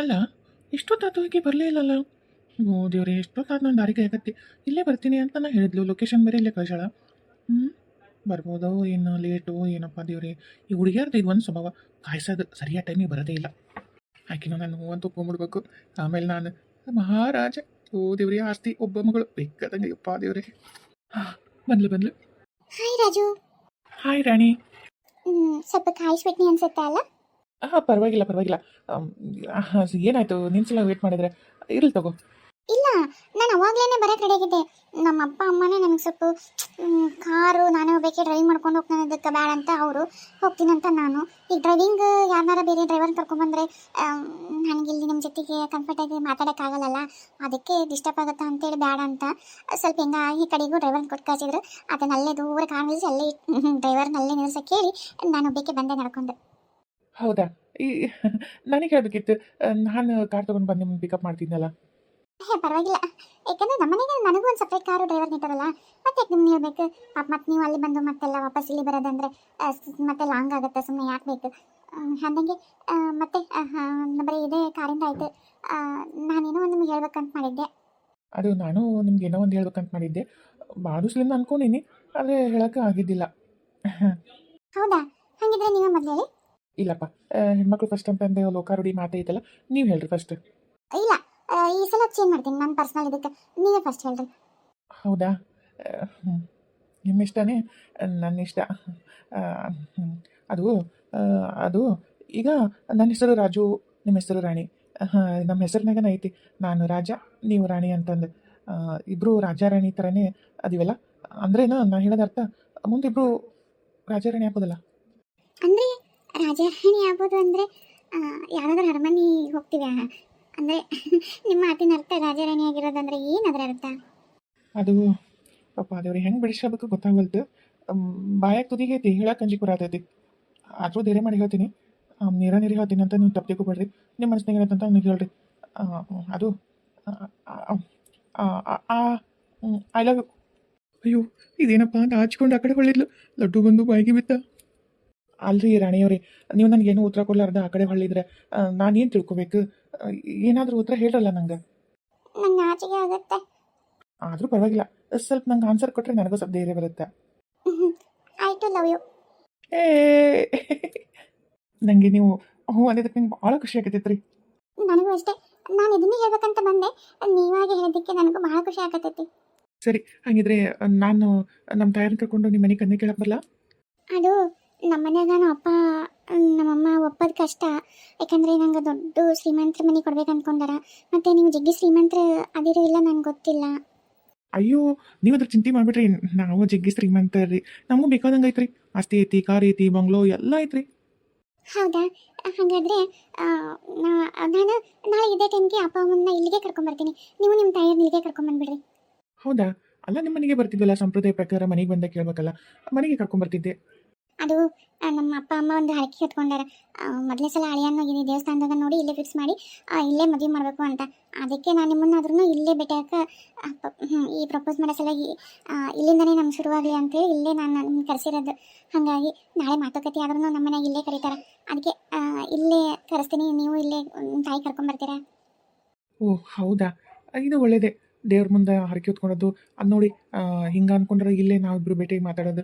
ಅಲ್ಲ, ಇಷ್ಟೊತ್ತಾತು ಈಕೆ ಬರಲೇ ಇಲ್ಲಲ್ಲ. ಓ ದೇವ್ರೆ, ಎಷ್ಟೊತ್ತಾದ ನಾನು ದಾರಿಗೆ ಆಗತ್ತೆ. ಇಲ್ಲೇ ಬರ್ತೀನಿ ಅಂತ ನಾ ಹೇಳಿದ್ಲು. ಲೊಕೇಶನ್ ಬೇರೆ ಇಲ್ಲೇ ಕಳ್ಸಾಳ. ಹ್ಞೂ, ಬರ್ಬೋದೋ ಏನು ಲೇಟು ಏನಪ್ಪ ದೇವ್ರೆ. ಈ ಹುಡುಗಿಯರ್ದು ಇದು ಒಂದು ಸ್ವಭಾವ, ಕಾಯ್ಸೋದು ಸರಿಯಾದ ಟೈಮಿಗೆ ಬರೋದೇ ಇಲ್ಲ. ಆಕಿನೂ ನಾನು ಹೂವಂತ ಒಪ್ಕೊಂಡ್ಬಿಡ್ಬೇಕು. ಆಮೇಲೆ ನಾನು ಮಹಾರಾಜ. ಓ ದೇವ್ರಿ, ಆಸ್ತಿ ಒಬ್ಬ ಮಗಳು ಬೇಕಾದಂಗೆ ಯಪ್ಪ ದೇವ್ರೆ. ಬಂದ್ಲು ಬಂದ್ಲು. ಹಾಯ್ ರಾಜು. ಹಾಯ್ ರಾಣಿ. ಸ್ವಲ್ಪ ಕಾಯಿಸ್ಬಿಟ್ನಿ ಅನ್ಸುತ್ತೆ ಅಲ್ಲ? ಹಾಂ, ಪರವಾಗಿಲ್ಲ ಪರವಾಗಿಲ್ಲ. ಏನಾಯಿತು ನಿನ್ನ ಸಲ ವೇಟ್ ಮಾಡಿದ್ರೆ? ಇರ್ಲಿ ತಗೋ. ಇಲ್ಲ, ನಾನು ಅವಾಗಲೇ ಬರೋಕ್ಕೆ ರೆಡಿಯಾಗಿದ್ದೆ. ನಮ್ಮ ಅಪ್ಪ ಅಮ್ಮನೇ ನನಗೆ ಸ್ವಲ್ಪ ಕಾರು ನಾನೇ ಹೋಗ್ಬೇಕೆ ಡ್ರೈವ್ ಮಾಡ್ಕೊಂಡು ಹೋಗ್ತಾನೆ ಅದಕ್ಕೆ ಬೇಡ ಅಂತ ಅವರು, ಹೋಗ್ತೀನಂತ ನಾನು. ಈಗ ಡ್ರೈವಿಂಗ್ ಯಾರನ್ನಾರ ಬೇರೆ ಡ್ರೈವರ್ ಕರ್ಕೊಂಡ್ಬಂದರೆ ನನಗಿಲ್ಲಿ ನಿಮ್ಮ ಜೊತೆಗೆ ಕಂಫರ್ಟಾಗಿ ಮಾತಾಡೋಕ್ಕಾಗಲ್ಲಲ್ಲ, ಅದಕ್ಕೆ ಡಿಸ್ಟರ್ಬ್ ಆಗುತ್ತಾ ಅಂತೇಳಿ ಬೇಡ ಅಂತ ಸ್ವಲ್ಪ ಹಿಂಗೆ ಈ ಕಡೆಗೂ ಡ್ರೈವರ್ನ ಕೊಟ್ಟು ಕಳಿಸಿದ್ರು. ಅದನ್ನಲ್ಲೇ ದೂರ ಕಾರ್ ನಿಲ್ಲಿಸಿ ಅಲ್ಲೇ ಡ್ರೈವರ್ನಲ್ಲೇ ನಿಲ್ಸೋಕ್ಕೆ ಹೇಳಿ ನಾನು ಒಬ್ಬಕ್ಕೆ ಬಂದೆ ನಡ್ಕೊಂಡು. ಹೌದಾ? ಈ ನನಗೆ ಹೇಳಬೇಕಿತ್ತು, ನಾನು ಕಾರ್ ತೊಗೊಂಡು ಬಂದು ನಿಮ್ಮನ್ನು ಪಿಕಪ್ ಮಾಡ್ತಿದ್ನಲ್ಲ. ಹೇ ಪರವಾಗಿಲ್ಲ, ಯಾಕಂದರೆ ನಮ್ಮನೆಗೆ ನನಗೂ ಒಂದು ಸಪ್ರೇಟ್ ಕಾರು ಡ್ರೈವರ್ ನಿಂತಾರಲ್ಲ, ಮತ್ತೆ ಯಾಕೆ ನಿಮ್ಗೆ ಹೇಳ್ಬೇಕು ಪಾಪ. ಮತ್ತು ನೀವು ಅಲ್ಲಿ ಬಂದು ಮತ್ತೆಲ್ಲ ವಾಪಸ್ ಇಲ್ಲಿ ಬರೋದಂದರೆ ಮತ್ತೆ ಲಾಂಗ್ ಆಗುತ್ತೆ, ಸುಮ್ಮನೆ ಯಾಕೆ ಬೇಕು ಅಂದಂಗೆ. ಮತ್ತೆ ಬರೀ ಇದೇ ಕಾರಿಂದ ಆಯಿತು. ನಾನೇನೋ ಒಂದು ನಿಮ್ಗೆ ಹೇಳ್ಬೇಕಂತ ಮಾಡಿದ್ದೆ. ಅದು ನಾನು ನಿಮ್ಗೆ ಏನೋ ಒಂದು ಹೇಳ್ಬೇಕಂತ ಮಾಡಿದ್ದೆ. ಭಾಳ ದಿವಸದಿಂದ ಅಂದ್ಕೊಂಡೀನಿ, ಆದರೆ ಹೇಳೋಕ್ಕೆ ಆಗಿದ್ದಿಲ್ಲ. ಹೌದಾ? ಹಾಗಿದ್ರೆ ನೀವೇ ಮೊದಲು ಹೇಳಿ. ಇಲ್ಲಪ್ಪ, ಹೆಣ್ಮಕ್ಳು ಫಸ್ಟ್ ಅಂತಂದೆ ಲೋಕಾರೂಢಿ ಮಾತೇ ಐತಲ್ಲ, ನೀವು ಹೇಳ್ರಿ ಫಸ್ಟ್. ಇಲ್ಲ, ಈ ಸಲ ಚೇಂಜ್ ಮಾಡ್ತೀನಿ ನನ್ನ ಪರ್ಸ್ನಲ್ ಇದಕ್ಕೆ. ನೀವೇ ಫಸ್ಟ್ ಹೇಳ್ರಿ. ಹೌದಾ? ಹ್ಞೂ, ನಿಮ್ಮ ಇಷ್ಟನೇ, ನನ್ನ ಇಷ್ಟ. ಅದು ಅದು ಈಗ ನನ್ನ ಹೆಸರು ರಾಜು, ನಿಮ್ಮ ಹೆಸರು ರಾಣಿ. ನಮ್ಮ ಹೆಸರಿನಾಗನ ಐತಿ, ನಾನು ರಾಜ ನೀವು ರಾಣಿ ಅಂತಂದು. ಇಬ್ಬರು ರಾಜ ರಾಣಿ ಥರನೇ ಅದೀವಲ್ಲ. ಅಂದ್ರೇನು ನಾ ಹೇಳೋದ ಅರ್ಥ, ಮುಂದಿಬ್ಬರು ರಾಜ ರಾಣಿ ಆಗ್ಬೋದಲ್ಲ. ಅಂದರೆ ರಾಜರಾಣಿ ಆಗ್ಬೋದು ಅಂದರೆ ಯಾರಾದ್ರೂ ಅರಮನೆ ಹೋಗ್ತೀವಿ ಅಂದರೆ ನಿಮ್ಮ ಮಾತಿನ ಅರ್ಥ ರಾಜರಾಣಿ ಆಗಿರೋದಂದ್ರೆ ಏನು ಅದರ ಅರ್ಥ? ಅದು ಪಾಪ ಅದೇವ್ರಿಗೆ ಹೆಂಗೆ ಬಿಡಿಸ್ಕೋಬೇಕು ಗೊತ್ತಾಗಲ್ತು. ಬಾಯಾಗ ತುದಿಗೆ ಐತಿ, ಹೇಳಕ್ಕೆ ಅಂಜಿಕೆ ಬರತೈತಿ. ಆದರೂ ಧೈರ್ಯ ಮಾಡಿ ಹೇಳ್ತೀನಿ, ನೀರು ಹೇಳ್ತೀನಿ ಅಂತ ನೀವು ತಪ್ಪು ತಿಳ್ಕೊಬೇಡ್ರಿ. ನಿಮ್ಮ ಮನಸ್ಸಿನಾಗ ಏನಂತ ನೀವು ಹೇಳ್ರಿ. ಅದು ಐ ಲವ್ ಯು. ಅಯ್ಯೋ, ಇದೇನಪ್ಪ ಅಂತ ಹಚ್ಕೊಂಡು ಆ ಕಡೆ ಹೊಳ್ಳಿದ್ಲು, ಲಡ್ಡು ಬಂದು ಬಾಯಿಗೆ ಬಿತ್ತ. ಅಲ್ರಿ ರಾಣಿಯವ್ರಿ, ನೀವು ನನಗೇನು ಉತ್ತರ ಕೊಡ್ಲಾರ್ದ ಆ ಕಡೆ ಹೊಳ್ಳಿದ್ರೆ ನಾನೇನು ತಿಳ್ಕೊಬೇಕು? ಏನಾದರೂ ಉತ್ತರ ಹೇಳ್ರಲ್ಲ ನಂಗೆ. ನಂಗೆ ನಾಚಿಕೆ ಆಗುತ್ತೆ. ಆದರೂ ಪರವಾಗಿಲ್ಲ, ಸ್ವಲ್ಪ ನಂಗೆ ಆನ್ಸರ್ ಕೊಟ್ಟರೆ ನನಗೂ ಸ್ವಲ್ಪ ಧೈರ್ಯ ಬರುತ್ತೆ. I too love you. ಏ ನನಗೆ ನೀವು ಹ್ಞೂ ಅಂದಿದ್ದಕ್ಕೆ ನಂಗೆ ಭಾಳ ಖುಷಿ ಆಗತ್ತೈತೆ ರೀ. ನನಗೂ ಅಷ್ಟೇ. ನಾನು ಇದನ್ನೇ ಹೇಳ್ಬೇಕಂತ ಬಂದೆ, ನೀವಾಗಿ ಹೇಳೋದಕ್ಕೆ ನನಗೂ ಬಹಳ ಖುಷಿ ಆಗತ್ತೈತಿ. ಸರಿ, ಹಾಗಿದ್ರೆ ನಾನು ನಮ್ಮ ತಾಯಿನ ಕರ್ಕೊಂಡು ನಿಮ್ಮ ಮನೆಗೆ ಕನ್ನೆ ಕೇಳಕ್ಕೆ ಬರಲ್ಲ? ಅದು ನಮ್ಮ ಮನ್ಯಾಗ ನಮ್ಮ ಅಪ್ಪ ನಮ್ಮಮ್ಮ ಒಪ್ಪೋದು ಕಷ್ಟ. ಯಾಕಂದರೆ ನಂಗೆ ದೊಡ್ಡ ಶ್ರೀಮಂತರ ಮನೆ ಕೊಡ್ಬೇಕು ಅಂದ್ಕೊಂಡಾರ. ಮತ್ತು ನೀವು ಜಗ್ಗಿ ಶ್ರೀಮಂತರ ಅದಿರೋ ಇಲ್ಲ ನಂಗೆ ಗೊತ್ತಿಲ್ಲ. ಅಯ್ಯೋ, ನೀವು ಅದ್ರ ಚಿಂತೆ ಮಾಡಿಬಿಟ್ರಿ. ನಾವು ಜಗ್ಗಿ ಶ್ರೀಮಂತ ರೀ, ನಮಗೂ ಬೇಕಾದಂಗೆ ಐತ್ರಿ. ಆಸ್ತಿ ಐತಿ, ಕಾರ್ ಐತಿ, ಬಂಗ್ಲೋ ಎಲ್ಲ ಐತ್ರಿ. ಹೌದಾ? ಹಾಗಾದರೆ ನಾನು ನಾಳೆ ಇದೇ ಟೈಮ್ಗೆ ಅಪ್ಪ ಅಮ್ಮನ್ನ ಇಲ್ಲಿಗೆ ಕರ್ಕೊಂಬರ್ತೀನಿ. ನೀವು ನಿಮ್ಮ ತಾಯಿಯವ್ರನ್ನ ಇಲ್ಲಿಗೆ ಕರ್ಕೊಂಬಂದ್ಬಿಡ್ರಿ. ಹೌದಾ? ಅಲ್ಲ, ನಿಮ್ಮ ಮನೆಗೆ ಬರ್ತಿದ್ವಲ್ಲ, ಸಂಪ್ರದಾಯ ಪ್ರಕಾರ ಮನೆಗೆ ಬಂದಾಗ ಕೇಳಬೇಕಲ್ಲ, ಮನೆಗೆ ಕರ್ಕೊಂಬರ್ತಿದ್ದೆ. ಅದು ನಮ್ಮ ಅಪ್ಪ ಅಮ್ಮ ಒಂದು ಹರಕೆ ಹೊತ್ಕೊಂಡಾರ. ಮೊದಲೇ ಸಲ ಹಳೆಯನ್ನ ಇಲ್ಲಿ ದೇವಸ್ಥಾನದಾಗ ನೋಡಿ ಇಲ್ಲೇ ಫಿಕ್ಸ್ ಮಾಡಿ ಇಲ್ಲೇ ಮದುವೆ ಮಾಡಬೇಕು ಅಂತ. ಅದಕ್ಕೆ ನಾನು ನಿಮ್ಮನ್ನಾದ್ರೂ ಇಲ್ಲೇ ಭೇಟಿಯಾಗ ಈ ಪ್ರಪೋಸ್ ಮಾಡೋ ಸಲುವಾಗಿ ಇಲ್ಲಿಂದನೇ ನಮ್ಗೆ ಶುರುವಾಗಲಿ ಅಂತೇಳಿ ಇಲ್ಲೇ ನಾನು ನಿಮ್ಗೆ ಕರೆಸಿರೋದು. ಹಾಗಾಗಿ ನಾಳೆ ಮಾತುಕತೆ ಆದ್ರೂ ನಮ್ಮ ಮನೆಯಾಗ ಇಲ್ಲೇ ಕರೀತಾರೆ. ಅದಕ್ಕೆ ಇಲ್ಲೇ ಕರೆಸ್ತೀನಿ, ನೀವು ಇಲ್ಲೇ ತಾಯಿ ಕರ್ಕೊಂಬರ್ತೀರಾ? ಓ ಹೌದಾ? ಇದು ಒಳ್ಳೇದೇ, ದೇವ್ರ ಮುಂದೆ ಹರಕೆ ಹೊತ್ಕೊಳೋದು. ಅದು ನೋಡಿ, ಹಿಂಗೆ ಅಂದ್ಕೊಂಡ್ರೆ ಇಲ್ಲೇ ನಾವಿಬ್ಬರು ಭೇಟಿಯಾಗಿ ಮಾತಾಡೋದು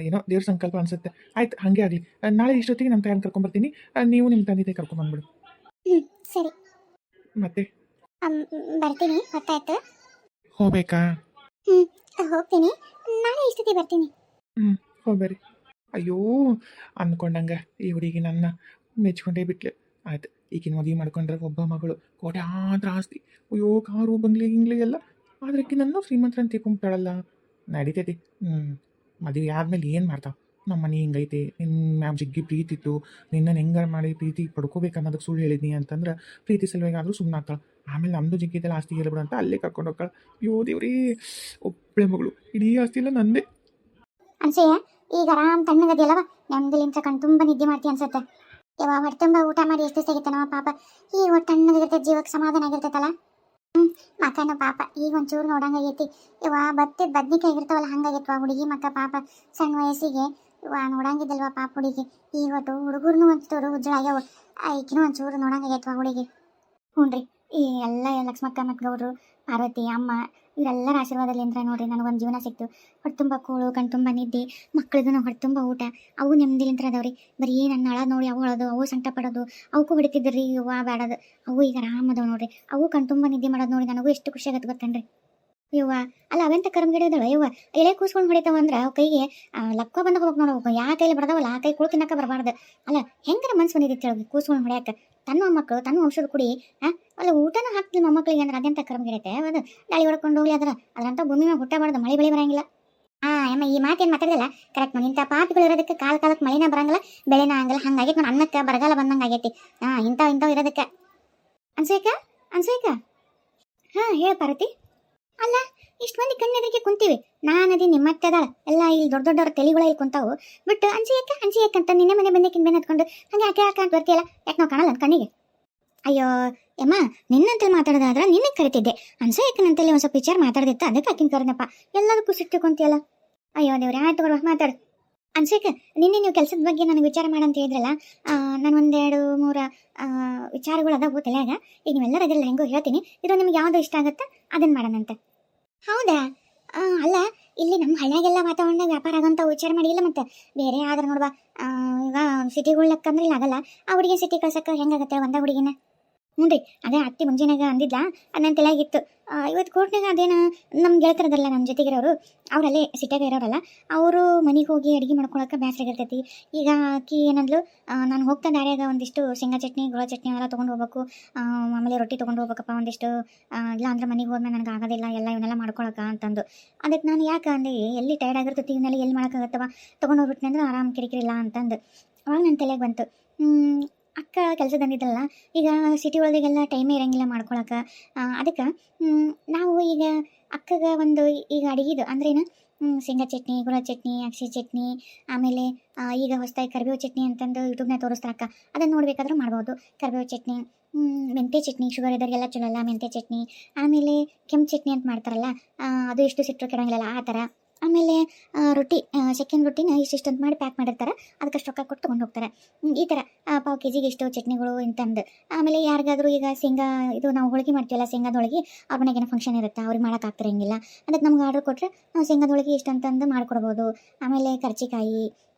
ಏನೋ ದೇವ್ರ ಸಂಕಲ್ಪ ಅನಿಸುತ್ತೆ. ಆಯ್ತು, ಹಾಗೆ ಆಗಲಿ. ನಾಳೆ ಇಷ್ಟೊತ್ತಿಗೆ ನಮ್ಮ ತಾಯಿನ ಕರ್ಕೊಂಬರ್ತೀನಿ, ನೀವು ನಿಮ್ಮ ತಂದೆ ತಾಯಿ ಕರ್ಕೊಂಬಂದ್ಬಿಡು. ಸರಿ, ಮತ್ತೆ ಬರ್ತೀನಿ. ಗೊತ್ತಾಯ್ತು. ಹೋಗ್ಬೇಕಾ? ಹೋಗ್ತೀನಿ. ನಾಳೆ ಇಷ್ಟೊತ್ತಿಗೆ ಬರ್ತೀನಿ. ಹೋಗ್ಬರ್ರಿ. ಅಯ್ಯೋ, ಅಂದ್ಕೊಂಡಂಗೆ ಈ ಹುಡುಗಿ ನನ್ನ ಮೆಚ್ಕೊಂಡೇ ಬಿಟ್ಲೆ. ಆಯ್ತು, ಈಗಿನ ಮದುವೆ ಮಾಡ್ಕೊಂಡ್ರೆ ಒಬ್ಬ ಮಗಳು ಕೋಟ್ಯಾಂತರ ಆಸ್ತಿ, ಅಯ್ಯೋ ಕಾರು ಬಂಗ್ಲೆ ಹಿಂಗ್ಲೆ ಎಲ್ಲ. ಆದ್ರೆ ಈಕಿ ನನ್ನ ಶ್ರೀಮಂತರ ಅಂತ ತಿಳ್ಕೊಂಬಿಟ್ಟಾಳಲ್ಲ. ನಡೀತೈತಿ. ಮದುವೆ ಆದ್ಮೇಲೆ ಏನು ಮಾಡ್ತಾವೆ? ನಮ್ಮ ಮನೆ ಹಿಂಗೈತೆ, ನಿನ್ನ ಮ್ಯಾಮ್ ಜಗ್ಗಿ ಪ್ರೀತಿ ಇತ್ತು, ನಿನ್ನನ್ನು ಹೆಂಗಾರು ಮಾಡಿ ಪ್ರೀತಿ ಪಡ್ಕೋಬೇಕು ಅನ್ನೋದಕ್ಕೆ ಸುಳ್ಳು ಹೇಳಿದ್ನಿ ಅಂತಂದ್ರೆ ಪ್ರೀತಿ ಸಲುವಾಗಿ ಆದರೂ ಸುಮ್ಮನೆ ಆಗ್ತಾಳೆ. ಆಮೇಲೆ ನಮ್ಮದು ಜಗ್ಗಿದೆಲ್ಲ ಆಸ್ತಿ ಹೇಳ್ಬಿಡು ಅಂತ ಅಲ್ಲೇ ಕರ್ಕೊಂಡು ಹೋಗ್ತಾಳೆ. ಅಯ್ಯೋ ದೇವ್ರಿ, ಒಬ್ಬಳೆ ಮಗಳು, ಇಡೀ ಆಸ್ತಿ ಇಲ್ಲ ನಂದೇ. ಅನ್ಸೂಯ, ಈಗ ಆರಾಮ್ ತಣ್ಣಗದಿಯಲ್ಲವ, ನೆಮ್ಮದಿಲಿಂತ ಕಣ್ ತುಂಬ ನಿದ್ದೆ ಮಾಡ್ತೀವಿ ಅನ್ಸುತ್ತೆ. ಯಾವ ಹೊಟ್ಟೆ ತುಂಬ ಊಟ ಮಾಡಿ ಎಷ್ಟು ದಿವಸ ಆಗಿತ್ತ ನಮ್ಮ ಪಾಪ. ಈಗ ಹೊಟ್ಟೆ ತಣ್ಣಗಿರ್ತೈತೆ, ಜೀವಕ್ಕೆ ಸಮಾಧಾನ ಆಗಿರ್ತೈತಲ್ಲ. ಮಕ್ಕನು ಪಾಪ ಈಗ ಒಂಚೂರು ನೋಡಂಗಾಗೈತಿ. ಬತ್ತಿದ ಬದ್ನಿಕಾಯಿ ಇರ್ತಾವಲ್ಲ, ಹಂಗಾಗೈತವ ಹುಡುಗಿ ಮಕ್ಕ ಪಾಪ. ಸಣ್ಣ ವಯಸ್ಸಿಗೆ ನೋಡಂಗಿದ್ದಲ್ವ ಪಾಪ ಹುಡುಗಿ. ಈಗ ಒಟ್ಟು ಹುಡುಗರ್ನು ಒಂಚೂರು ಉಜ್ಜಳ ಆಗ್ಯಾವ. ಈಗಿನೂ ಒಂಚೂರು ನೋಡಂಗಾಗೈತವ ಹುಡುಗಿ. ಹ್ಞೂ ರೀ. ಈ ಎಲ್ಲ ಲಕ್ಷ್ಮಕ್ಕ ಮತ್ತು ಗೌಡ್ರು, ಪಾರ್ವತಿ ಅಮ್ಮ ಇವರೆಲ್ಲರ ಆಶೀರ್ವಾದಲಿಂದ ನೋಡ್ರಿ ನನಗೊಂದು ಜೀವನ ಸಿಕ್ತು. ಹೊಟ್ಟೆ ತುಂಬ ಕೂಳು, ಕಣ್ ತುಂಬ ನಿದ್ದೆ, ಮಕ್ಳಿಗೂ ಹೊಟ್ಟೆ ತುಂಬ ಊಟ. ಅವು ನೆಮ್ಮದಿಲಿಂತ್ರ ಅದಾವ್ರಿ. ಬರೀ ನನ್ನ ಅಳ ನೋಡಿ ಅವು ಅಳೋದು, ಅವು ಸಂಕಟ ಪಡೋದು, ಅವಕ್ಕೂ ಹೊಡಿತಿದ್ರಿ ಇವ ಬ್ಯಾಡದು. ಅವು ಈಗ ಆರಾಮ ಅದಾವ ನೋಡ್ರಿ. ಅವು ಕಣ್ ತುಂಬ ನಿದ್ದೆ ಮಾಡೋದು ನೋಡಿ ನನಗೂ ಎಷ್ಟು ಖುಷಿ ಆಗತ್ತೆ ಗೊತ್ತೇನ್ರಿ. ಇವ್ವ ಅಲ್ಲ ಅವೆಂತ ಕರ್ಮಗಿಡ ಇದ್ದಾಳೆ ಇವ್ವ. ಎಲೆ ಕೂಸ್ಕೊಂಡು ಹೊಡಿತಾವ ಅಂದ್ರೆ ಅವು ಕೈಗೆ ಲಕ್ಕ ಬಂದ ಹೋಗ್ಬೇಕು ನೋಡ್ಬೇಕು. ಯಾ ಕೈಲಿ ಬಡದಾವಲ್ಲ ಆ ಕೈ ಕುಳು ತಿನ್ನಕ ಬರಬಾರ್ದು. ಅಲ್ಲ ಹೆಂಗಾರ ಮನ್ಸು ಬಂದಿದ್ದೆ ಹೇಳಿ ಕೂಸ್ಕೊಂಡು ಹೊಡ್ಯಾಕ. ತನ್ನ ಮೊಮ್ಮಕ್ಕಳು ತನ್ನ ಔಷಧ ಕುಡಿ ಅಲ್ಲ ಊಟನೂ ಹಾಕ್ತಿಲ್ಲ ಮೊಮ್ಮಕ್ಕಳಿಗೆ ಅಂದ್ರೆ ಅದೆಂತ ಕರ್ಮಗಿಡೈತೆ ಅದು. ದಾಳಿ ಹೊಡ್ಕೊಂಡು ಹೋಗ್ಲಿ ಅದ್ರಂತ ಭೂಮಿ ಮೇಲೆ ಹುಟ್ಟಬಾರ್ದು, ಮಳೆ ಬೆಳೆ ಬರಂಗಿಲ್ಲ. ಅಮ್ಮ ಈ ಮಾತೇನು ಮಾತಾಡಿದಲ್ಲ ಕರೆಕ್ಟ್ ನೋಡಿ. ಇಂಥ ಪಾಪಿಗಳು ಇರೋದಕ್ಕೆ ಕಾಲಕ್ಕೆ ಮಳೆನ ಬರಂಗಿಲ್ಲ, ಬೆಳೆನ ಆಗಲ್ಲ. ಹಂಗಾಗೈತೆ ನೋಡಿ, ಅನ್ನಕ್ಕೆ ಬರಗಾಲ ಬಂದಂಗೆ ಆಗೈತಿ. ಇಂಥವು ಇರೋದಕ್ಕೆ ಅನ್ಸೈಕ ಹೇಳ ಪಾರ್ವತಿ. ಅಲ್ಲ ಇಷ್ಟು ಮಂದಿ ಕಣ್ಣೆದಕ್ಕೆ ಕುಂತೀವಿ, ನಾನದಿ ನಿಮ್ಮತ್ತೆ ಅದಾಳ ಎಲ್ಲ ಇಲ್ಲಿ ದೊಡ್ಡ ದೊಡ್ಡವ್ರ ತಲೆಗಳ ಇಲ್ಲಿ ಕುಂತಾವು ಬಿಟ್ಟು ಅಂಚೆ ಅಂತ ನಿನ್ನೆ ಮನೆ ಬಂದಕ್ಕಿಂತ ಬೆನ್ನ ಹತ್ಕೊಂಡು ಹಂಗೆ ಯಾಕೆ ಅಂತ ಬರ್ತೀಯಲ್ಲ. ಯಾಕೆ ನಾವು ಕಾಣಲ್ಲ ಕಣ್ಣಿಗೆ? ಅಯ್ಯೋ ಯಮ್ಮ, ನಿನ್ನಂತಲ್ಲಿ ಮಾತಾಡೋದಾದ್ರೆ ನಿನ್ನೆ ಕರಿತಿದ್ದೆ. ಅನ್ಸಯ್ಯಕ್ಕನಂತಲ್ಲಿ ಒಂದು ಸ್ವಲ್ಪ ವಿಚಾರ ಮಾತಾಡ್ದಿತ್ತ, ಅದಕ್ಕೆ ಆಕಿನ ಕರೆದಪ್ಪ. ಎಲ್ಲದಕ್ಕೂ ಸಿಟ್ಟು ಕುಂತಿಯಲ್ಲ. ಅಯ್ಯೋ ದೇವ್ರೆ, ಆಯ್ತು ಬರುವ ಮಾತಾಡು. ಅನ್ಸಯ್ಕ ನಿನ್ನೆ ನೀವು ಕೆಲಸದ ಬಗ್ಗೆ ನನಗೆ ವಿಚಾರ ಮಾಡಂತ ಹೇಳಿದ್ರಲ್ಲ, ನಾನು ಒಂದೆರಡು ಮೂರು ವಿಚಾರಗಳು ಅದಾವು ತಲೆಯಾಗ. ಈಗ ನೀವೆಲ್ಲರ ಅದೆಲ್ಲ ಹೆಂಗೋ ಹೇಳ್ತೀನಿ, ಇದು ನಿಮ್ಗೆ ಯಾವುದು ಇಷ್ಟ ಆಗುತ್ತಾ ಅದನ್ನು ಮಾಡೋಣಂತ. ಹೌದಾ? ಅಲ್ಲ ಇಲ್ಲಿ ನಮ್ಮ ಹಳ್ಳಿಯಾಗೆಲ್ಲ ವಾತಾವರಣ ವ್ಯಾಪಾರ ಆಗಂತ ವಿಚಾರ ಮಾಡಿಲ್ಲ. ಮತ್ತೆ ಬೇರೆ ಆದ್ರೆ ನೋಡ್ಬಾ, ಈಗ ಸಿಟಿಗಳ್ಲಕ್ಕಂದ್ರೆ ಇಲ್ಲ ಆಗಲ್ಲ. ಆ ಹುಡುಗಿ ಸಿಟಿ ಕಳ್ಸಕ್ಕೆ ಹೆಂಗಾಗತ್ತೆ ಒಂದ ಹುಡುಗಿನ? ಹ್ಞೂ ರೀ, ಅದೇ ಅತ್ತಿ ಮುಂಜಾನಾಗ ಅಂದಿದ್ಲ, ಅದು ನನ್ನ ತಲೆಯಾಗಿತ್ತು. ಇವತ್ತು ಕೋರ್ಟ್ನಾಗ ಅದೇನು ನಮ್ಮ ಗೆಳತರದಲ್ಲ ನಮ್ಮ ಜೊತೆಗಿರೋರು, ಅವರಲ್ಲೇ ಸಿಟ್ಟಾಗ ಇರೋರಲ್ಲ, ಅವರು ಮನೆಗೆ ಹೋಗಿ ಅಡುಗೆ ಮಾಡ್ಕೊಳಕ್ಕೆ ಬೇಸರಾಗಿರ್ತೈತಿ. ಈಗ ಆಕಿ ಏನಂದ್ಲು, ನಾನು ಹೋಗ್ತಾ ದಾರಿಯಾಗ ಒಂದಿಷ್ಟು ಶೇಂಗಾ ಚಟ್ನಿ ಗುಳ ಚಟ್ನಿ ಎಲ್ಲ ತೊಗೊಂಡು ಹೋಗ್ಬೇಕು, ಆಮೇಲೆ ರೊಟ್ಟಿ ತೊಗೊಂಡು ಹೋಗ್ಬೇಕಪ್ಪ ಒಂದಿಷ್ಟು, ಇಲ್ಲ ಅಂದ್ರೆ ಮನೆಗೆ ಹೋದ್ಮೇಲೆ ನನಗೆ ಆಗೋದಿಲ್ಲ ಎಲ್ಲ ಇವನ್ನೆಲ್ಲ ಮಾಡ್ಕೊಳಕ ಅಂತಂದು. ಅದಕ್ಕೆ ನಾನು ಯಾಕೆ ಅಂದೆ, ಎಲ್ಲಿ ಟೈರ್ಡ್ ಆಗಿರ್ತೈತಿ ಇವನ್ನೆಲ್ಲ ಎಲ್ಲಿ ಮಾಡೋಕ್ಕಾಗತ್ತವ, ತೊಗೊಂಡು ಹೋಗ್ಬಿಟ್ನೆ ಅಂದ್ರೆ ಆರಾಮ್ ಕಿರಿಕಿರಿಲ್ಲ ಅಂತಂದು. ಅವಾಗ ನನ್ನ ತಲೆಗೆ ಬಂತು, ಅಕ್ಕ ಕೆಲಸ ಬಂದಿದ್ದಲ್ಲ, ಈಗ ಸಿಟಿ ಒಳಗೆಲ್ಲ ಟೈಮೇ ಇರೋಂಗಿಲ್ಲ ಮಾಡ್ಕೊಳಕ್ಕೆ. ಅದಕ್ಕೆ ನಾವು ಈಗ ಅಕ್ಕಗೆ ಒಂದು ಈಗ ಅಡುಗೆದು ಅಂದ್ರೇನು, ಶೇಂಗಾ ಚಟ್ನಿ ಗುಳ ಚಟ್ನಿ ಅಕ್ಷಿ ಚಟ್ನಿ, ಆಮೇಲೆ ಈಗ ಹೊಸದಾಗಿ ಕರಿಬೇವು ಚಟ್ನಿ ಅಂತಂದು ಯೂಟ್ಯೂಬ್ನಾಗ ತೋರಿಸ್ತಾರೆ ಅಕ್ಕ, ಅದನ್ನು ನೋಡ್ಬೇಕಾದ್ರೂ ಮಾಡ್ಬೋದು. ಕರಿಬೇವು ಚಟ್ನಿ, ಮೆಂತ್ಯ ಚಟ್ನಿ, ಶುಗರ್ ಇದ್ದವ್ರಿಗೆಲ್ಲ ಚಲೋ ಅಲ್ಲ ಮೆಂತ್ಯ ಚಟ್ನಿ. ಆಮೇಲೆ ಕೆಂಪು ಚಟ್ನಿ ಅಂತ ಮಾಡ್ತಾರಲ್ಲ, ಅದು ಎಷ್ಟು ಸಿಟ್ಟರು ಕೆಡಂಗಿಲ್ಲ ಆ ಥರ. ಆಮೇಲೆ ರೊಟ್ಟಿ, ಸೆಕೆಂಡ್ ರೊಟ್ಟಿನ ಇಷ್ಟಿಷ್ಟು ಅಂತ ಮಾಡಿ ಪ್ಯಾಕ್ ಮಾಡಿರ್ತಾರೆ, ಅದಕ್ಕಷ್ಟು ರೊಕ್ಕ ಕೊಟ್ಟು ತೊಗೊಂಡು ಹೋಗ್ತಾರೆ. ಈ ಥರ ಪಾವು ಕೆ ಜಿಗೆ ಎಷ್ಟು ಚಟ್ನಿಗಳು ಇಂತಂದು. ಆಮೇಲೆ ಯಾರಿಗಾದ್ರೂ ಈಗ ಶೇಂಗಾ ಇದು ನಾವು ಹೋಳಿಗೆ ಮಾಡ್ತೀವಲ್ಲ, ಶೇಂಗಾದ ಹೋಳಿಗೆ ಅವ್ರ ಮನೆಗೇನೋ ಫಂಕ್ಷನ್ ಇರುತ್ತೆ, ಅವ್ರಿಗೆ ಮಾಡೋಕ್ಕಾಗ್ತಿರಂಗಿಲ್ಲ. ಅದಕ್ಕೆ ನಮ್ಗೆ ಆರ್ಡ್ರ್ ಕೊಟ್ಟರೆ ನಾವು ಶೇಂಗಾದ ಹೋಳಿಗೆ ಇಷ್ಟು ಅಂತಂದು ಮಾಡಿಕೊಡ್ಬೋದು. ಆಮೇಲೆ ಕರ್ಚಿಕಾಯಿ,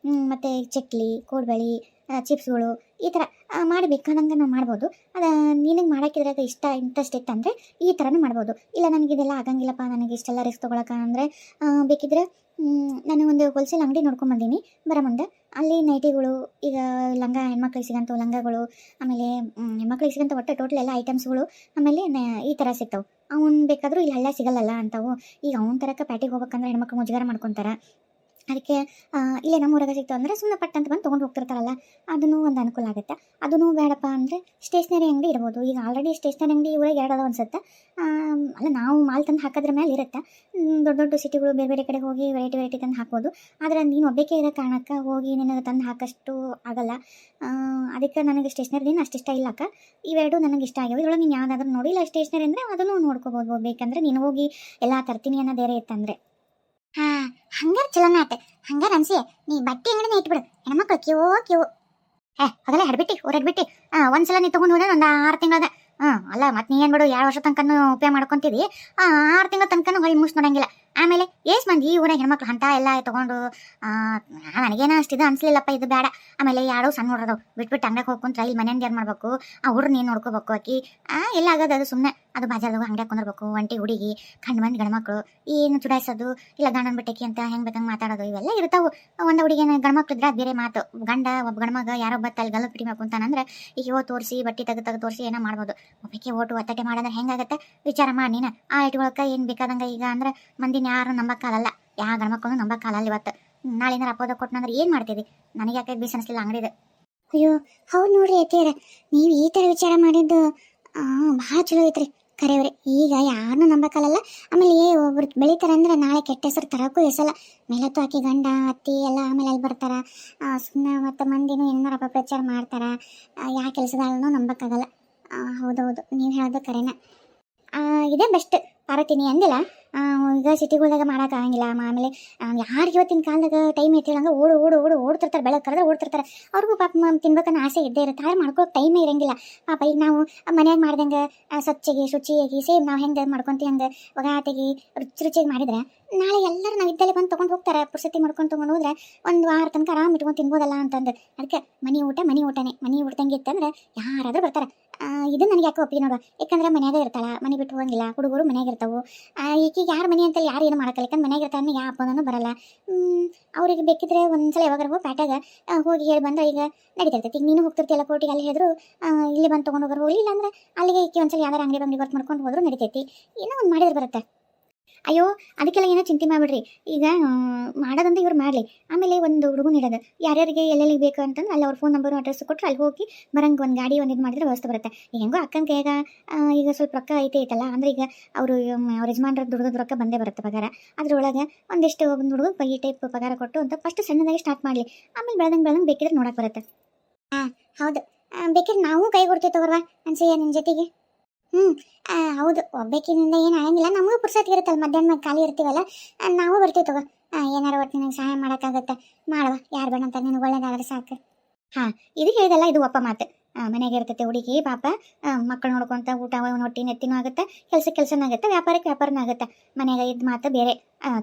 ಮತ್ತು ಚಕ್ಲಿ, ಕೋಡ್ಬಳಿ, ಚಿಪ್ಸ್ಗಳು ಈ ಥರ ಮಾಡಿ ಬೇಕಾದಂಗೆ ನಾವು ಮಾಡ್ಬೋದು. ಅದು ನಿನಗೆ ಮಾಡೋಕ್ಕಿದ್ರಾಗ ಇಂಟ್ರೆಸ್ಟ್ ಇತ್ತಂದರೆ ಈ ಥರನೂ ಮಾಡ್ಬೋದು. ಇಲ್ಲ ನನಗಿದೆಲ್ಲ ಆಗಂಗಿಲ್ಲಪ್ಪ, ನನಗೆ ಇಷ್ಟೆಲ್ಲ ರಿಸ್ಕ್ ತೊಗೊಳಕ್ಕೆ ಅಂದರೆ ಬೇಕಿದ್ರೆ ನಾನು ಒಂದು ಹೋಲ್ಸೇಲ್ ಅಂಗಡಿ ನೋಡ್ಕೊಂಬಂದೀನಿ ಬರೋ ಮುಂದೆ. ಅಲ್ಲಿ ನೈಟಿಗಳು, ಈಗ ಲಂಗ ಹೆಣ್ಮಕ್ಳಿಗೆ ಸಿಗೋಂಥ ಲಂಗಗಳು, ಆಮೇಲೆ ಹೆಣ್ಮಕ್ಳಿಗೆ ಸಿಗೋಂಥ ಒಟ್ಟು ಟೋಟಲ್ ಎಲ್ಲ ಐಟಮ್ಸ್ಗಳು, ಆಮೇಲೆ ಈ ಥರ ಸಿಗ್ತಾವೆ. ಅವ್ನು ಬೇಕಾದರೂ ಇಲ್ಲಿ ಹಳ್ಳ ಸಿಗಲ್ಲಲ್ಲ ಅಂತಾವು. ಈಗ ಅವ್ನ ಥರಕ್ಕೆ ಪ್ಯಾಟಿಗೆ ಹೋಗ್ಬೇಕಂದ್ರೆ ಹೆಣ್ಮಕ್ಳು ಮುಜುಗರ ಮಾಡ್ಕೊತಾರೆ. ಅದಕ್ಕೆ ಇಲ್ಲೇ ನಮ್ಮ ಊರಾಗ ಸಿಗ್ತಾವೆ ಅಂದರೆ ಸುಮ್ಮನೆ ಪಟ್ಟಂತ ಬಂದು ತೊಗೊಂಡು ಹೋಗ್ತಿರ್ತಾರಲ್ಲ, ಅದನ್ನು ಒಂದು ಅನುಕೂಲ ಆಗುತ್ತೆ. ಅದನ್ನು ಬೇಡಪ್ಪ ಅಂದರೆ ಸ್ಟೇಷ್ನರಿ ಅಂಗಡಿ ಇರ್ಬೋದು. ಈಗ ಆಲ್ರೆಡಿ ಸ್ಟೇಷ್ನರಿ ಅಂಗಡಿ ಊರಾಗ ಎರಡು ಅದಾವ ಅನ್ಸುತ್ತೆ. ಅಲ್ಲ ನಾವು ಮಾಲ್ ತಂದು ಹಾಕೋದ್ರ ಮೇಲೆ ಇರುತ್ತೆ. ದೊಡ್ಡ ದೊಡ್ಡ ಸಿಟಿಗಳು ಬೇರೆ ಬೇರೆ ಕಡೆ ಹೋಗಿ ವೆರೈಟಿ ತಂದು ಹಾಕ್ಬೋದು. ಆದರೆ ನೀನು ಒಬ್ಬಕ್ಕೆ ಇರೋ ಕಾರಣಕ್ಕೆ ಹೋಗಿ ನಿನಗೆ ತಂದು ಹಾಕೋಷ್ಟು ಆಗಲ್ಲ. ಅದಕ್ಕೆ ನನಗೆ ಸ್ಟೇಷ್ನರಿನ ಅಷ್ಟು ಇಷ್ಟ ಇಲ್ಲಕ್ಕ. ಇವೆರಡು ನನಗೆ ಇಷ್ಟ ಆಗ್ಯಾವ. ಇದ್ರೊಳಗೆ ನೀನು ಯಾವುದಾದ್ರೂ ನೋಡಿಲ್ಲ ಸ್ಟೇಷ್ನರಿ ಅಂದರೆ ಅದನ್ನು ನೋಡ್ಕೋಬೋದು. ಬೇಕಂದ್ರೆ ನೀನು ಹೋಗಿ ಎಲ್ಲ ತರ್ತೀನಿ ಅನ್ನೋ ಬೇರೆ ಇತ್ತಂದರೆ. ಹಂಗಾರೆ ಚಲೋನ ಆಯ್ತು. ಹಂಗಾರೆ ಅನ್ಸಿ ನೀ ಬಟ್ಟೆ ಅಂಗಡಿನ ಇಟ್ಬಿಡು, ಹೆಣ್ಮಕ್ಳು ಕ್ಯೂ. ಅದೆಲ್ಲ ಹಡ್ಬಿಟ್ಟು ಊರಡ್ಬಿಟ್ಟು ಒಂದ್ಸಲ ನೀ ತೊಗೊಂಡು ಹೋದ್ರೆ ಒಂದು 6 ತಿಂಗಳದ. ಅಲ್ಲ ಮತ್ತೆ ನೀ ಏನು ಬಿಡು 2 ವರ್ಷ ತನಕ ಉಪಯೋಗ ಮಾಡ್ಕೊತಿದ್ದಿ, 6 ತಿಂಗಳ ತನಕ ಹೊಳಿ ಮುಗಿಸ್ ನೋಡಂಗಿಲ್ಲ. ಆಮೇಲೆ ಎಷ್ಟು ಮಂದಿ ಈ ಊರಾಗ ಹೆಣ್ಮಕ್ಳು ಅಂತ ಎಲ್ಲ ತೊಗೊಂಡು ನನಗೇನೋ ಅಷ್ಟಿದು ಅನ್ಸ್ಲಿಲ್ಲಪ್ಪ, ಇದು ಬೇಡ. ಆಮೇಲೆ ಯಾರೋ ಸಣ್ಣ ನೋಡ್ರದವು ಬಿಟ್ಬಿಟ್ಟು ಅಂಗಡಿಗೆ ಹೋಗ್ಕೊಂತ ಇಲ್ಲಿ ಮನೆಯಿಂದ ಏನು ಮಾಡ್ಬೇಕು, ಆ ಹುಡ್ರು ನೀನು ನೋಡ್ಕೋಬೇಕು. ಆಕಿ ಎಲ್ಲ ಆಗೋದು ಅದು ಸುಮ್ಮನೆ ಅದು ಬಾಜಾರ್ದಾಗ ಅಂಗಡಿಯಾಗ ಕುಂದಿರ್ಬೇಕು. ಒಂಟಿ ಹುಡುಗಿ ಕಂಡು ಬಂದು ಗಂಡ್ಮಕ್ಳು ಏನು ಚುಡಾಯಿಸೋದು, ಇಲ್ಲ ಗಂಡನ ಬಿಟ್ಟಕ್ಕೆ ಅಂತ ಹೆಂಗೆ ಬೇಕಂಗೆ ಮಾತಾಡೋದು, ಇವೆಲ್ಲ ಇರ್ತಾವೆ. ಒಂದು ಹುಡುಗಿನ ಗಂಡ್ಮಕ್ಳು ಇದ್ರೆ ಬೇರೆ ಮಾತು. ಒಬ್ಬ ಗಂಡ್ಮಗ ಯಾರೊಬ್ಬ ಅಲ್ಲಿ ಗಲ್ಲ ಪಿಟಿ ಮಾಡ್ಕೊಂತಾನಂದ್ರೆ ಈಗ ಹೋ ತೋರಿಸಿ ಬಟ್ಟೆ ತೆಗೆದು ತೋರಿಸಿ ಏನೋ ಮಾಡ್ಬೋದು. ಒಬ್ಬಕ್ಕೆ ಓಟು ಒತ್ತಟೆ ಮಾಡೋದ್ರೆ ಹೆಂಗಾಗತ್ತೆ ವಿಚಾರ ಮಾಡಿ ನೀನು. ಆ ಇಟ್ಕೊಳಕ್ಕೆ ಏನು ಬೇಕಾದಂಗೆ ಈಗ ಅಂದ್ರೆ ಮಂದಿನ ಯಾರು ನಂಬಕ್ಕಾಗಲ್ಲ, ಯಾವ ಗಂಡ್ಮಕ್ಳು ನಂಬಕ್ಕಾಗಲ್ಲ. ಇವತ್ತು ನಾಳೆ ಏನಾರು ಅಪೋದ ಕೊಟ್ಟನಂದ್ರೆ ಏನು ಮಾಡ್ತೀವಿ? ನನಗೆ ಯಾಕೆ ಬೀಸ್ ಅನಿಸ್ಲಿಲ್ಲ ಅಂಗಡಿದು. ಅಯ್ಯೋ ಹೌದು ನೋಡ್ರಿ ಅತ್ತೆಯರ, ನೀವು ಈ ಥರ ವಿಚಾರ ಮಾಡಿದ್ದು ಭಾಳ ಚಲೋ ಐತ್ರಿ. ಕರೆಯವ್ರೆ ಈಗ ಯಾರನ್ನೂ ನಂಬಕ್ಕಲ್ಲ. ಆಮೇಲೆ ಒಬ್ರು ಬೆಳಿತಾರೆ ಅಂದ್ರೆ ನಾಳೆ ಕೆಟ್ಟ ಹೆಸರು ತರೋಕ್ಕೂ ಹೆಸಲ್ಲ. ಮೇಲತ್ತು ಹಾಕಿ ಗಂಡ ಅತ್ತಿ ಎಲ್ಲ ಆಮೇಲೆ ಅಲ್ಲಿ ಬರ್ತಾರೆ. ಸುಮ್ಮನೆ ಮತ್ತು ಮಂದಿನೂ ಏನಾರ ಅಪಪ್ರಚಾರ ಮಾಡ್ತಾರೆ. ಯಾವ ಕೆಲಸದಾಳನ್ನೂ ನಂಬಕ್ಕಾಗಲ್ಲ. ಹೌದೌದು, ನೀವು ಹೇಳೋದು ಕರೆನ. ಇದೇ ಬೆಸ್ಟ್ ಪಾರ್ವತಿ. ನೀ ಅಂದಿಲ್ಲ ಈಗ ಸಿಟಿಗಳ್ದಾಗ ಮಾಡೋಕ್ಕಾಗಂಗಿಲ್ಲ. ಆಮೇಲೆ ಯಾರಿಗೆ ಇವತ್ತಿನ ಕಾಲದಾಗ ಟೈಮ್ ಐತಿ ಹಂಗೆ ಓಡ್ತಿರ್ತಾರೆ, ಬೆಳಗ್ಗೆ ಕರೆದ್ರೆ ಓಡ್ತಿರ್ತಾರೆ. ಅವ್ರಿಗೂ ಪಾಪ ತಿನ್ಬೇಕನ್ನೋ ಆಸೆ ಇದ್ದೇ ಇರುತ್ತೆ, ಆದ್ರೆ ಮಾಡ್ಕೊಳಕ್ಕೆ ಟೈಮೇ ಇರಂಗಿಲ್ಲ ಪಾಪ. ಈಗ ನಾವು ಮನ್ಯಾಗ ಮಾಡ್ದಂಗೆ ಸ್ವಚ್ಛಗೆ ಶುಚಿಯಾಗಿ ಸೇಮ್ ನಾವು ಹೆಂಗೆ ಮಾಡ್ಕೊತೀವಿ ಹಂಗೆ ಒಗಾಟೆಗೆ ರುಚಿಯಾಗಿ ಮಾಡಿದ್ರೆ ನಾಳೆ ಎಲ್ಲರೂ ನಾವು ಇದ್ದಲ್ಲೇ ಬಂದು ತೊಗೊಂಡು ಹೋಗ್ತಾರೆ. ಪುರ್ಸತಿ ಮಾಡ್ಕೊಂಡು ತೊಗೊಂಡು ಹೋದ್ರೆ ಒಂದು ವಾರ ತನಕ ಆರಾಮ್ ಇಟ್ಕೊಂಡು ತಿನ್ಬೋದಲ್ಲ ಅಂತಂದು. ಅದಕ್ಕೆ ಮನೆ ಊಟನೇ ಮನೆ ಊಟದಂಗೆ ಇತ್ತಂದ್ರೆ ಯಾರಾದರೂ ಬರ್ತಾರೆ. ಇದು ನನಗೆ ಯಾಕೆ ಒಪ್ಪಿಗೆ ನೋಡುವ, ಯಾಕಂದ್ರೆ ಮನ್ಯಾಗ ಇರ್ತಾಳ, ಮನೆ ಬಿಟ್ಟು ಹೋಗಂಗಿಲ್ಲ, ಹುಡುಗರು ಮನ್ಯಾಗ ಇರ್ತಾವೆ. ಈಕಿಗೆ ಯಾರು ಮನೆ ಅಂತಲ್ಲಿ ಯಾರು ಏನು ಮಾಡಕ್ಕಲ್ಲ, ಯಾಕಂದ್ರೆ ಮನ್ಯಾಗ ಇರ್ತಾನೆ ಯಾವ ಅಪ್ಪನೂ ಬರಲ್ಲ. ಅವ್ರಿಗೆ ಬೇಕಿದ್ರೆ ಒಂದ್ಸಲ ಯಾವಾಗಾರ ಹೋಗಿ ಪ್ಯಾಟಾಗ ಹೋಗಿ ಹೇಳಿ ಬಂದ್ರೆ ಈಗ ನಡೀತಿರ್ತೈತಿ. ಈಗ ನೀನು ಹೋಗ್ತಿರ್ತಿಯಲ್ಲ ಕೋರ್ಟಿಗೆ, ಅಲ್ಲಿ ಹೇಳಿದ್ರು ಇಲ್ಲಿ ಬಂದು ತೊಗೊಂಡು ಹೋಗೋರು, ಹೋಗಲಿಲ್ಲ ಅಂದ್ರೆ ಅಲ್ಲಿಗೆ ಈಕೆ ಒಂದ್ಸಲ ಯಾವ್ದಾರು ಅಂಗಡಿ ವರ್ಕ್ ಮಾಡ್ಕೊಂಡು ಹೋದ್ರು ನಡೀತೈತಿ. ಏನೋ ಒಂದು ಮಾಡಿದ್ರೆ ಬರುತ್ತೆ. ಅಯ್ಯೋ ಅದಕ್ಕೆಲ್ಲ ಏನೋ ಚಿಂತೆ ಮಾಡಿಬಿಡ್ರಿ. ಈಗ ಮಾಡೋದಂದ್ರೆ ಇವ್ರು ಮಾಡಲಿ, ಆಮೇಲೆ ಒಂದು ಹುಡುಗನ ಇಡೋದು ಯಾರ್ಯಾರಿಗೆ ಎಲ್ಲೆಲ್ಲಿ ಬೇಕು ಅಂತಂದ್ರೆ ಅಲ್ಲಿ ಅವ್ರ ಫೋನ್ ನಂಬರು ಅಡ್ರೆಸ್ ಕೊಟ್ಟರೆ ಅಲ್ಲಿ ಹೋಗಿ ಬರಂಗೆ ಒಂದು ಗಾಡಿ ಒಂದು ಇದು ಮಾಡಿದ್ರೆ ವ್ಯವಸ್ಥೆ ಬರುತ್ತೆ. ಈಗ ಹೆಂಗೋ ಅಕ್ಕನ ಕೈಯಾಗ ಈಗ ಸ್ವಲ್ಪ ರೊಕ್ಕ ಐತಲ್ಲ ಅಂದ್ರೆ ಈಗ ಅವರು ಅವ್ರ ಯಜಮಾನ್ರ ದುಡ್ದು ರೊಕ್ಕ ಬಂದೇ ಬರುತ್ತೆ ಪಗಾರ. ಅದ್ರೊಳಗೆ ಒಂದಿಷ್ಟು ಒಂದು ಹುಡುಗ ಈ ಟೈಪ್ ಪಗಾರ ಕೊಟ್ಟು ಅಂತ ಫಸ್ಟ್ ಸಣ್ಣದಾಗಿ ಸ್ಟಾರ್ಟ್ ಮಾಡಲಿ, ಆಮೇಲೆ ಬೆಳೆದಂಗೆ ಬೇಕಿದ್ರೆ ನೋಡಕ್ಕೆ ಬರುತ್ತೆ. ಹೌದು, ಬೇಕಿದ್ರೆ ನಾವು ಕೈ ಕೊಡ್ತೀವಿ ತಗೋರ್ವಾ ಅನ್ಸಯ್ಯ ನಿನ್ನ ಜೊತೆಗೆ. ಹೌದು, ಒಬ್ಬಾಕಿನಿಂದ ಏನು ಆಗಂಗಿಲ್ಲ, ನಮಗೂ ಪುರ್ಸೊತ್ತಿಗೆ ಇರುತ್ತಲ್ಲ, ಮಧ್ಯಾಹ್ನ ಖಾಲಿ ಇರ್ತೀವಲ್ಲ, ನಾವು ಬರ್ತೀವಿ ತಗೋ. ಏನಾರು ಒಟ್ಟು ನಿನಗೆ ಸಹಾಯ ಮಾಡೋಕ್ಕಾಗತ್ತೆ ಮಾಡುವ, ಯಾರು ಬೇಡ ಅಂತ ನಿನಗೆ ಒಳ್ಳೇದಾದ್ರೆ ಸಾಕು. ಇದು ಹೇಳಿದಲ್ಲ, ಇದು ಒಪ್ಪ ಮಾತು. ಮನೆಯಾಗ ಇರ್ತೈತೆ ಹುಡುಗಿ ಪಾಪ, ಮಕ್ಕಳು ನೋಡ್ಕೊಂತ ಊಟ ಹೊಟ್ಟಿ ನೆತ್ತಿನೂ ಆಗುತ್ತೆ, ಕೆಲಸನೂ ಆಗುತ್ತೆ, ವ್ಯಾಪಾರಕ್ಕೆ ವ್ಯಾಪಾರನೂ ಆಗುತ್ತೆ. ಮನೆಯಾಗ ಇದ್ದು ಮಾತು ಬೇರೆ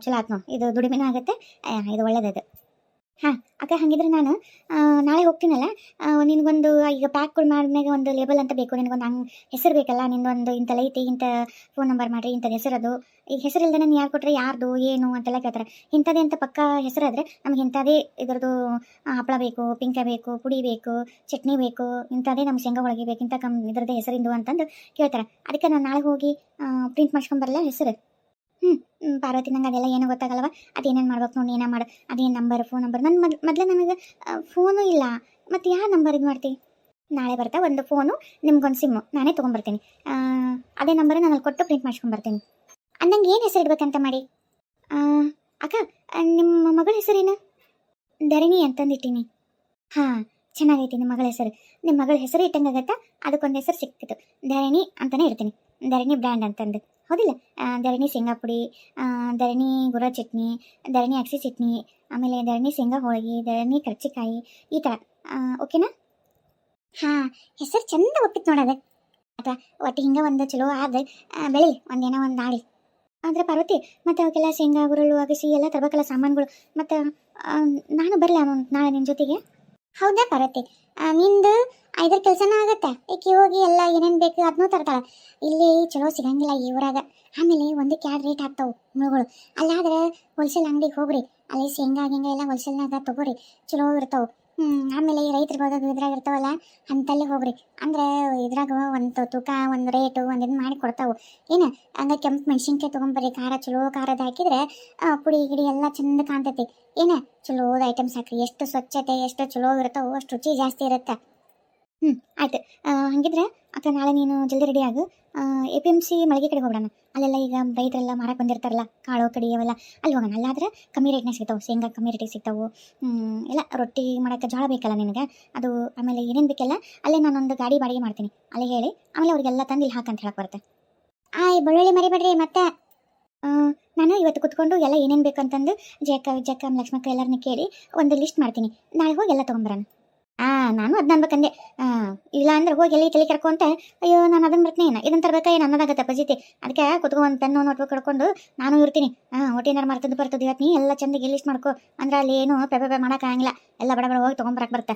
ಚಲೋ ಆತ್ ನೋಡಿ, ಇದು ದುಡಿಮೆನೂ ಆಗುತ್ತೆ, ಇದು ಒಳ್ಳೇದದು. ಅಕ್ಕ ಹಾಗಿದ್ರೆ ನಾನು ನಾಳೆ ಹೋಗ್ತೀನಲ್ಲ, ನಿನಗೊಂದು ಈಗ ಪ್ಯಾಕ್ಗಳು ಮಾಡಿದ್ಮೇಲೆ ಒಂದು ಲೇಬಲ್ ಅಂತ ಬೇಕು, ನಿನಗೊಂದು ಹೆಸರು ಬೇಕಲ್ಲ, ನಿಂದೊಂದು ಇಂಥಲ್ಲ ಐತಿ, ಇಂಥ ಫೋನ್ ನಂಬರ್ ಮಾಡಿರಿ, ಇಂಥದ್ದು ಹೆಸರದು. ಈಗ ಹೆಸರಿಲ್ಲದೆ ನಾನು ಯಾರು ಕೊಟ್ಟರೆ ಯಾರ್ದು ಏನು ಅಂತೆಲ್ಲ ಕೇಳ್ತಾರೆ. ಇಂಥದ್ದೇ ಅಂತ ಪಕ್ಕ ಹೆಸರಾದರೆ ನಮ್ಗೆ ಇಂಥದ್ದೇ ಇದರದ್ದು ಹಪ್ಪಳ ಬೇಕು, ಪಿಂಕ ಬೇಕು, ಪುಡಿ ಬೇಕು, ಚಟ್ನಿ ಬೇಕು, ಇಂಥದ್ದೇ ನಮ್ಮ ಶೇಂಗಾ ಹೋಳಿಗೆ ಬೇಕು, ಇಂಥ ಇದರದ್ದೇ ಹೆಸರಿಂದು ಅಂತಂದು ಕೇಳ್ತಾರೆ. ಅದಕ್ಕೆ ನಾನು ನಾಳೆ ಹೋಗಿ ಪ್ರಿಂಟ್ ಮಾಡ್ಸ್ಕೊಂಬರಲ್ಲ ಹೆಸರು. ಪಾರ್ವತಿ, ನಂಗೆ ಅದೆಲ್ಲ ಏನೋ ಗೊತ್ತಾಗಲ್ಲವ, ಅದೇನೇನು ಮಾಡ್ಬೇಕು ನೋಡಿ, ಏನೋ ಮಾಡು, ಅದೇನು ನಂಬರ್ ಫೋನ್ ನಂಬರ್. ನನ್ನ ಮೊದಲೇ ನನಗೆ ಫೋನು ಇಲ್ಲ, ಮತ್ತು ಯಾವ ನಂಬರ್ ಇದು ಮಾಡ್ತೀವಿ. ನಾಳೆ ಬರ್ತಾ ಒಂದು ಫೋನು, ನಿಮ್ಗೊಂದು ಸಿಮ್ಮು ನಾನೇ ತೊಗೊಂಬರ್ತೀನಿ. ಅದೇ ನಂಬರ್ ನಾನು ಅಲ್ಲಿ ಕೊಟ್ಟು ಪ್ರಿಂಟ್ ಮಾಡ್ಸ್ಕೊಂಬರ್ತೀನಿ. ಅಂದಂಗೆ ಏನು ಹೆಸರು ಇಡ್ಬೇಕಂತ ಮಾಡಿ. ಅಕ್ಕ, ನಿಮ್ಮ ಮಗಳ ಹೆಸರೇನು? ಧರಣಿ ಅಂತಂದಿಟ್ಟೀನಿ. ಚೆನ್ನಾಗೈತಿ ನಿಮ್ಮ ಮಗಳ ಹೆಸರು. ನಿಮ್ಮ ಮಗಳ ಹೆಸರು ಇಟ್ಟಂಗಾಗತ್ತಾ, ಅದಕ್ಕೊಂದು ಹೆಸರು ಸಿಕ್ಕಿತು, ಧರಣಿ ಅಂತಲೇ ಇರ್ತೀನಿ. ಧರಣಿ ಬ್ರ್ಯಾಂಡ್ ಅಂತಂದು, ಹೌದಿಲ್ಲ? ಧರಣಿ ಶೇಂಗಾ ಪುಡಿ, ಧರಣಿ ಗುರ ಚಟ್ನಿ, ಧರಣಿ ಅಕ್ಸಿ ಚಟ್ನಿ, ಆಮೇಲೆ ಧರಣಿ ಶೇಂಗಾ ಹೋಳಿಗೆ, ಧರಣಿ ಕರ್ಚಿಕಾಯಿ, ಈ ಥರ. ಓಕೆನಾ? ಹೆಸರು ಚಂದ ಒಪ್ಪಿತ್ತು ನೋಡೋದು. ಅಥವಾ ಒಟ್ಟು ಹಿಂಗೆ ಒಂದು ಚಲೋ ಆದ ಬೆಳೀಲಿ, ಒಂದೇನೋ ಒಂದು ಆಡಿ. ಆದರೆ ಪಾರ್ವತಿ, ಮತ್ತು ಅವಕ್ಕೆಲ್ಲ ಶೇಂಗಾ ಗುರಳು ಅಗಸಿ ಎಲ್ಲ ತರಬೇಕಲ್ಲ ಸಾಮಾನುಗಳು. ಮತ್ತು ನಾನು ಬರಲ್ಲ ನಾಳೆ ನಿನ್ನ ಜೊತೆಗೆ. ಹೌದಾ ಪಾರ್ವತಿ, ನಿಂದು 5 ಕೆಲಸನೂ ಆಗತ್ತೆ. ಈಕೆ ಹೋಗಿ ಎಲ್ಲ ಏನೇನು ಬೇಕು ಅದನ್ನೂ ತರ್ತಾಳೆ. ಇಲ್ಲಿ ಚಲೋ ಸಿಗಂಗಿಲ್ಲ ಈ ಊರಾಗ. ಆಮೇಲೆ ಒಂದಕ್ಕೆ 2 ರೇಟ್ ಆಗ್ತಾವೆ ಮುಳುಗಳು. ಅಲ್ಲಾದ್ರೆ ಹೋಲ್ಸೇಲ್ ಅಂಗಡಿಗೆ ಹೋಗ್ರಿ, ಅಲ್ಲಿ ಶೇಂಗಾ ಗಿಂಗ ಎಲ್ಲ ಹೋಲ್ಸೇಲ್ನಾಗ ತೊಗೋರಿ, ಚಲೋ ಇರ್ತಾವೆ. ಆಮೇಲೆ ಈ ರೈತರು ಹೋದಾಗ ಇದ್ರಾಗ ಇರ್ತಾವಲ್ಲ ಅಂತಲ್ಲೇ ಹೋಗ್ರಿ. ಅಂದ್ರೆ ಇದ್ರಾಗ ಒಂದು ತೂಕ, ಒಂದು ರೇಟು, ಒಂದು ಇದು ಮಾಡಿ ಕೊಡ್ತಾವೆ. ಏನು ಹಂಗೆ ಕೆಂಪು ಮೆಣಸಿನ್ಕಾಯಿ ತೊಗೊಂಬರ್ರಿ, ಖಾರ ಚಲೋ ಖಾರದ ಹಾಕಿದ್ರೆ ಪುಡಿ ಗಿಡಿ ಎಲ್ಲ ಚಂದ ಕಾಣ್ತೈತಿ. ಏನು ಚಲೋದ ಐಟಮ್ಸ್ ಹಾಕ್ರಿ, ಎಷ್ಟು ಸ್ವಚ್ಛತೆ ಎಷ್ಟು ಚಲೋ ಇರ್ತಾವೋ ಅಷ್ಟು ರುಚಿ ಜಾಸ್ತಿ ಇರುತ್ತೆ. ಆಯ್ತು. ಹಾಗಿದ್ರೆ ಅಕ್ಕ ನಾಳೆ ನೀನು ಜಲ್ದಿ ರೆಡಿ ಆಗು. APMC ಮಳಿಗೆ ಕಡೆ ಹೋಗೋಣ. ಅಲ್ಲೆಲ್ಲ ಈಗ ರೈತರೆಲ್ಲ ಮಾರಕ್ಕೆ ಬಂದಿರ್ತಾರಲ್ಲ, ಕಾಳು ಕಡಿ ಅವೆಲ್ಲ, ಅಲ್ಲಿ ಹೋಗೋಣ. ಅಲ್ಲಾದ್ರೆ ಕಮ್ಮಿ ರೇಟ್ನಾಗ ಸಿಗ್ತಾವೆ, ಶೇಂಗಾ ಕಮ್ಮಿ ರೇಟಿಗೆ ಸಿಗ್ತಾವೆ. ಎಲ್ಲ ರೊಟ್ಟಿ ಮಾಡೋಕ್ಕೆ ಜೋಳ ಬೇಕಲ್ಲ ನಿನಗೆ, ಅದು ಆಮೇಲೆ ಏನೇನು ಬೇಕೆಲ್ಲ ಅಲ್ಲೇ ನಾನೊಂದು ಗಾಡಿ ಬಾಡಿಗೆ ಮಾಡ್ತೀನಿ, ಅಲ್ಲಿ ಹೇಳಿ ಆಮೇಲೆ ಅವ್ರಿಗೆಲ್ಲ ತಂದು ಇಲ್ಲಿ ಹಾಕಂತ ಹೇಳಕ್ಕೆ ಬರುತ್ತೆ. ಬೆಳ್ಳುಳ್ಳಿ ಮರಿಬೇಡ್ರಿ. ಮತ್ತೆ ನಾನು ಇವತ್ತು ಕುತ್ಕೊಂಡು ಎಲ್ಲ ಏನೇನು ಬೇಕಂತಂದು ಜಕ್ಕ ಲಕ್ಷ್ಮಕ್ಕ ಎಲ್ಲರನ್ನ ಕೇಳಿ ಒಂದು ಲಿಸ್ಟ್ ಮಾಡ್ತೀನಿ. ನಾಳೆ ಹೋಗಿ ಎಲ್ಲ ತೊಗೊಂಬರೋಣ. ನಾನು ಅದನ್ನ ಅನ್ಬೇಕಂದೆ. ಇಲ್ಲ ಅಂದ್ರೆ ಹೋಗಿ ಎಲ್ಲಿ ತಲೆ ಕರ್ಕೊಂತ ಅಯ್ಯೋ ನಾನು ಅದನ್ನ ಬರ್ತೀನಿ, ಇದನ್ನ ತರಬೇಕಾ ಏನು ಅನ್ನೋದಾಗತ್ತೆ ಪಜಿತಿ. ಅದಕ್ಕೆ ಕುತ್ಕೊಂಡು ಪೆನ್ನು ನೋಟ್ಬುಕ್ ಕಡ್ಕೊಂಡು ನಾನು ಇರ್ತೀನಿ. ಒಟ್ಟಿನಾರು ಮರ್ತದ್ದು ಬರ್ತದೆ ಇವತ್ತು. ನೀ ಎಲ್ಲ ಚಂದಿಗೆ ಲಿಸ್ಟ್ ಮಾಡ್ಕೊ, ಅಂದ್ರೆ ಅಲ್ಲಿ ಏನು ಪೆಪೆ ಮಾಡೋಕ್ಕಾಗಂಗಿಲ್ಲ, ಎಲ್ಲ ಬಡ ಹೋಗಿ ತೊಗೊಂಬರಕ್ಕೆ ಬರುತ್ತೆ.